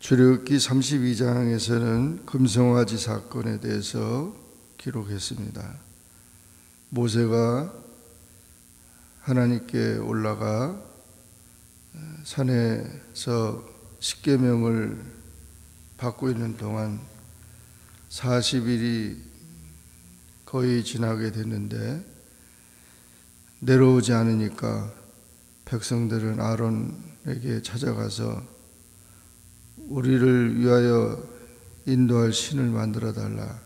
출애굽기 32장에서는 금송아지 사건에 대해서 기록했습니다. 모세가 하나님께 올라가 산에서 십계명을 받고 있는 동안 40일이 거의 지나게 됐는데 내려오지 않으니까 백성들은 아론에게 찾아가서 우리를 위하여 인도할 신을 만들어 달라.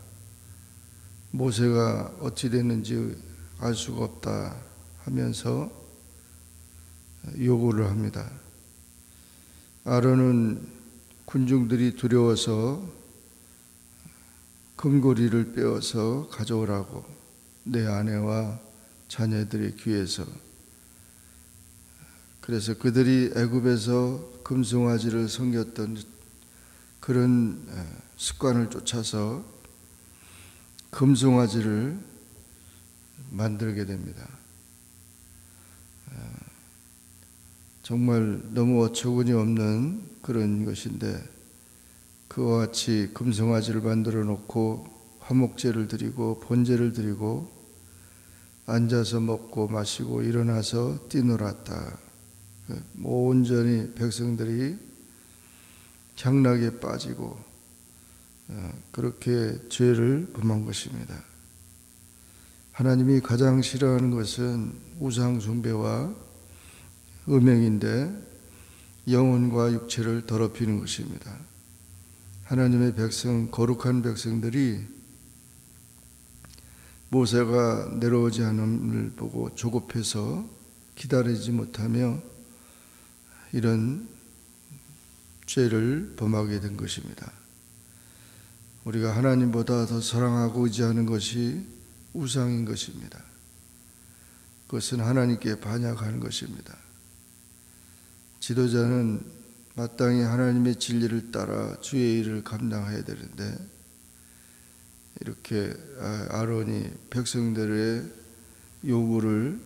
모세가 어찌 됐는지 알 수가 없다 하면서 요구를 합니다. 아론은 군중들이 두려워서 금고리를 빼어서 가져오라고 내 아내와 자녀들의 귀에서. 그래서 그들이 애굽에서 금송아지를 섬겼던 그런 습관을 쫓아서 금송아지를 만들게 됩니다. 정말 너무 어처구니 없는 그런 것인데, 그와 같이 금송아지를 만들어 놓고 화목제를 드리고 번제를 드리고 앉아서 먹고 마시고 일어나서 뛰놀았다. 온전히 백성들이 향락에 빠지고 그렇게 죄를 범한 것입니다. 하나님이 가장 싫어하는 것은 우상 숭배와 음행인데 영혼과 육체를 더럽히는 것입니다. 하나님의 백성, 거룩한 백성들이 모세가 내려오지 않음을 보고 조급해서 기다리지 못하며 이런 죄를 범하게 된 것입니다. 우리가 하나님보다 더 사랑하고 의지하는 것이 우상인 것입니다. 그것은 하나님께 반역하는 것입니다. 지도자는 마땅히 하나님의 진리를 따라 주의 일을 감당해야 되는데, 이렇게 아론이 백성들의 요구를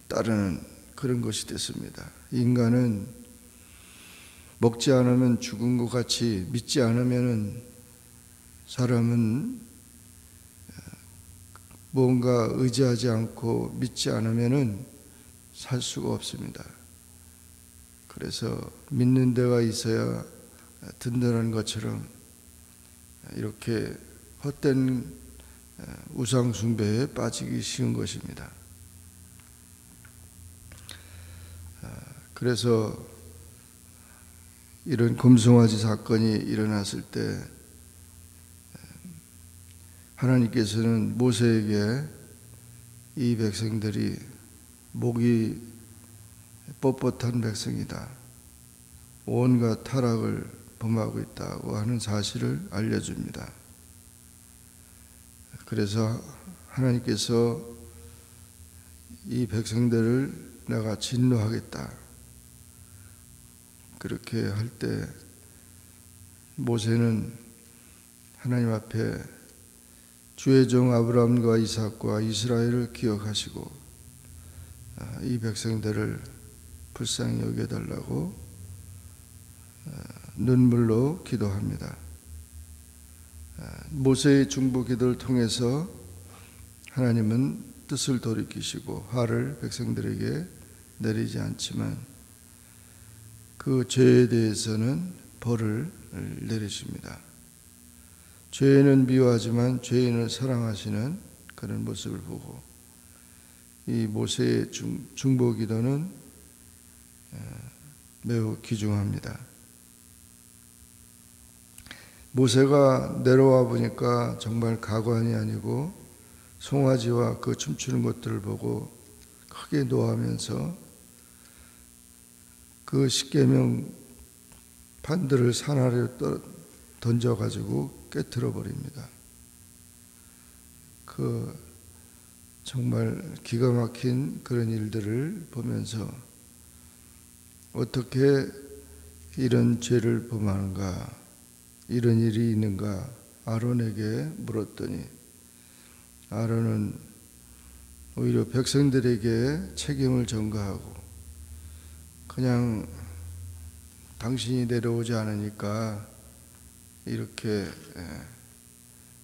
따르는 그런 것이 됐습니다. 인간은 먹지 않으면 죽은 것 같이 믿지 않으면 사람은 뭔가 의지하지 않고 믿지 않으면 살 수가 없습니다. 그래서 믿는 데가 있어야 든든한 것처럼 이렇게 헛된 우상 숭배에 빠지기 쉬운 것입니다. 그래서 이런 금송아지 사건이 일어났을 때 하나님께서는 모세에게 이 백성들이 목이 뻣뻣한 백성이다, 온갖 타락을 범하고 있다고 하는 사실을 알려줍니다. 그래서 하나님께서 이 백성들을 내가 진노하겠다, 그렇게 할 때 모세는 하나님 앞에 주의 종 아브라함과 이삭과 이스라엘을 기억하시고 이 백성들을 불쌍히 여겨달라고 눈물로 기도합니다. 모세의 중보 기도를 통해서 하나님은 뜻을 돌이키시고 화를 백성들에게 내리지 않지만 그 죄에 대해서는 벌을 내리십니다. 죄인은 미워하지만 죄인을 사랑하시는 그런 모습을 보고 이 모세의 중보 기도는 매우 귀중합니다. 모세가 내려와 보니까 정말 가관이 아니고 송아지와 그 춤추는 것들을 보고 크게 노하면서 그 십계명 판들을 산 아래로 던져가지고 깨트려 버립니다. 그 정말 기가 막힌 그런 일들을 보면서 어떻게 이런 죄를 범하는가, 이런 일이 있는가 아론에게 물었더니 아론은 오히려 백성들에게 책임을 전가하고 그냥 당신이 내려오지 않으니까 이렇게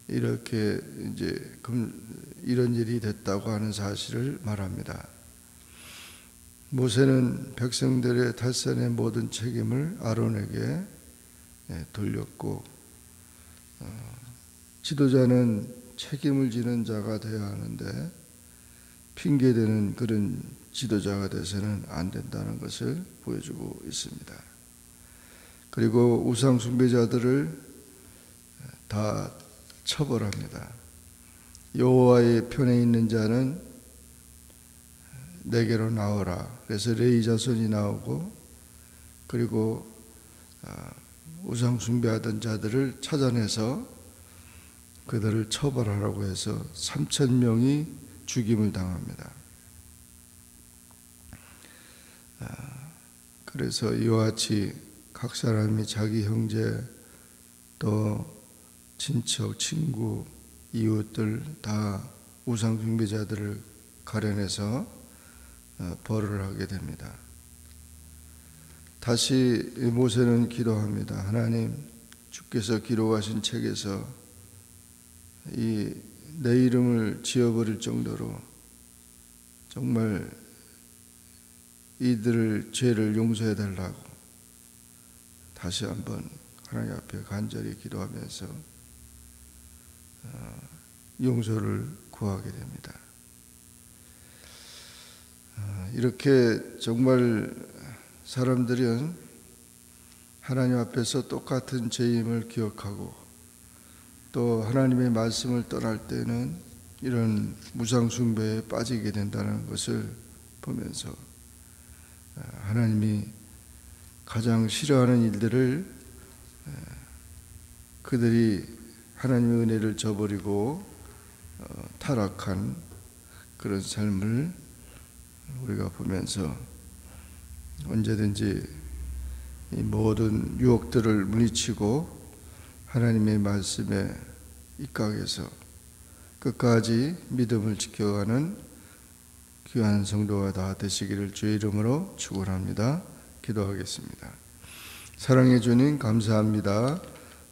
이제 이런 일이 됐다고 하는 사실을 말합니다. 모세는 백성들의 탈선의 모든 책임을 아론에게 돌렸고, 지도자는 책임을 지는 자가 되어야 하는데 핑계대는 그런 지도자가 돼서는 안 된다는 것을 보여주고 있습니다. 그리고 우상 숭배자들을 다 처벌합니다. 여호와의 편에 있는 자는 내게로 나오라. 그래서 레위 자손이 나오고, 그리고 우상 숭배하던 자들을 찾아내서 그들을 처벌하라고 해서 3,000명이 죽임을 당합니다. 그래서 이와 같이 각 사람이 자기 형제, 또 친척, 친구, 이웃들 다 우상 숭배자들을 가려내서 벌을 하게 됩니다. 다시 모세는 기도합니다. 하나님, 주께서 기록하신 책에서 내 이름을 지어버릴 정도로 정말 이들을 죄를 용서해 달라고 다시 한번 하나님 앞에 간절히 기도하면서 용서를 구하게 됩니다. 이렇게 정말 사람들은 하나님 앞에서 똑같은 죄임을 기억하고, 또 하나님의 말씀을 떠날 때는 이런 우상 숭배에 빠지게 된다는 것을 보면서 하나님이 가장 싫어하는 일들을, 그들이 하나님의 은혜를 저버리고 타락한 그런 삶을 우리가 보면서 언제든지 이 모든 유혹들을 물리치고 하나님의 말씀에 입각해서 끝까지 믿음을 지켜가는 귀한 성도가 다 되시기를 주의 이름으로 축원합니다. 기도하겠습니다. 사랑해 주님, 감사합니다.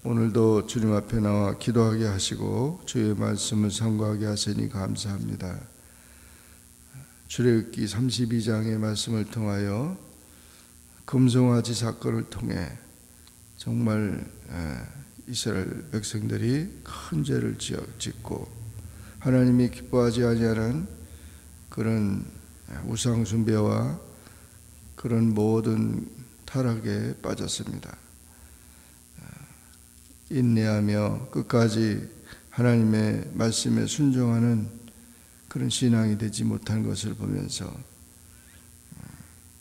오늘도 주님 앞에 나와 기도하게 하시고 주의 말씀을 상고하게 하시니 감사합니다. 출애굽기 32장의 말씀을 통하여 금송아지 사건을 통해 정말 이스라엘 백성들이 큰 죄를 짓고 하나님이 기뻐하지 아니하는 그런 우상 숭배와 그런 모든 타락에 빠졌습니다. 인내하며 끝까지 하나님의 말씀에 순종하는 그런 신앙이 되지 못한 것을 보면서,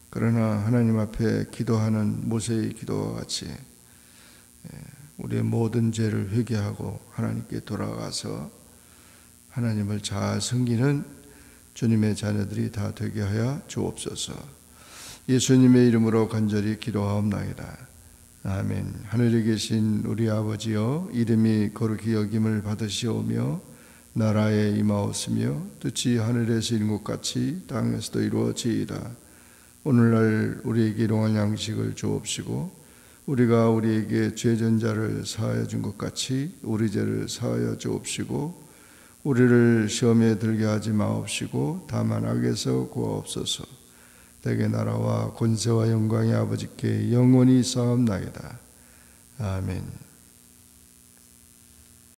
그러나 하나님 앞에 기도하는 모세의 기도와 같이 우리의 모든 죄를 회개하고 하나님께 돌아가서 하나님을 잘 섬기는 주님의 자녀들이 다 되게 하여 주옵소서. 예수님의 이름으로 간절히 기도하옵나이다. 아멘. 하늘에 계신 우리 아버지여, 이름이 거룩히 여김을 받으시오며 나라에 임하옵시며 뜻이 하늘에서 이룬 것 같이 땅에서도 이루어지이다. 오늘날 우리에게 일용할 양식을 주옵시고 우리가 우리에게 죄전자를 사하여 준 것 같이 우리 죄를 사하여 주옵시고 우리를 시험에 들게 하지 마옵시고 다만 악에서 구하옵소서. 대개 나라와 권세와 영광이 아버지께 영원히 쌓옵나이다. 아멘.